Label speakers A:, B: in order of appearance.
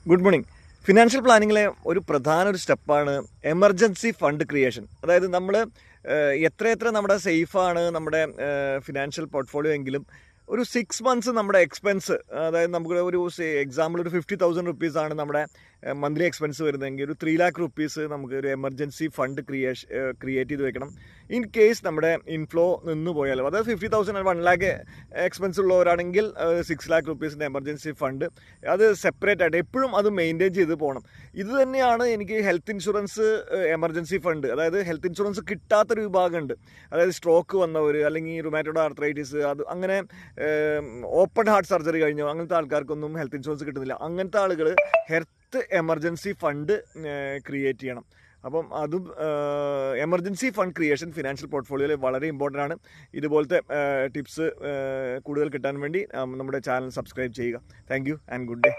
A: Good morning. Financial പ്ലാനിങ്ങിലെ ഒരു പ്രധാന സ്റ്റെപ്പാണ് എമർജൻസി ഫണ്ട് ക്രിയേഷൻ. അതായത് നമ്മൾ എത്രയെത്ര നമ്മുടെ സേഫാണ് നമ്മുടെ ഫിനാൻഷ്യൽ പോർട്ട്ഫോളിയോ എങ്കിലും ഒരു 6 months നമ്മുടെ എക്സ്പെൻസ്, അതായത് നമുക്ക് ഒരു എക്സാമ്പിൾ ഒരു 50,000 റുപ്പീസാണ് നമ്മുടെ മന്ത്ലി എക്സ്പെൻസ് വരുന്നതെങ്കിൽ ഒരു 3 lakh റുപ്പീസ് നമുക്ക് ഒരു എമർജൻസി ഫണ്ട് ക്രിയേറ്റ് ചെയ്ത് വെക്കണം. ഇൻ കേസ് നമ്മുടെ ഇൻഫ്ലോ നിന്ന് പോയാലും, അതായത് 50,000 1 lakh എക്സ്പെൻസ് ഉള്ളവരാണെങ്കിൽ 6 lakh റുപ്പീസിൻ്റെ എമർജൻസി ഫണ്ട് അത് സെപ്പറേറ്റ് ആയിട്ട് എപ്പോഴും അത് മെയിൻറ്റെയിൻ ചെയ്ത് പോകണം. ഇത് തന്നെയാണ് എനിക്ക് ഹെൽത്ത് ഇൻഷുറൻസ് എമർജൻസി ഫണ്ട്. അതായത് ഹെൽത്ത് ഇൻഷുറൻസ് കിട്ടാത്തൊരു വിഭാഗമുണ്ട്. അതായത് സ്ട്രോക്ക് വന്നവർ, അല്ലെങ്കിൽ റുമാറ്റോയ്ഡ് ആർത്രൈറ്റിസ്, അത് അങ്ങനെ ഓപ്പൺ ഹാർട്ട് സർജറി കഴിഞ്ഞോ അങ്ങനത്തെ ആൾക്കാർക്കൊന്നും ഹെൽത്ത് ഇൻഷുറൻസ് കിട്ടുന്നില്ല. അങ്ങനത്തെ ആളുകൾ ഹെൽത്ത് എമർജൻസി ഫണ്ട് ക്രിയേറ്റ് ചെയ്യണം. അപ്പം അതും എമർജൻസി ഫണ്ട് ക്രിയേഷൻ ഫിനാൻഷ്യൽ പോർട്ട്ഫോളിയോയിൽ വളരെ ഇമ്പോർട്ടൻ്റ് ആണ്. ഇതുപോലത്തെ ടിപ്സ് കൂടുതൽ കിട്ടാൻ വേണ്ടി നമ്മുടെ ചാനൽ സബ്സ്ക്രൈബ് ചെയ്യുക. Thank you and good day.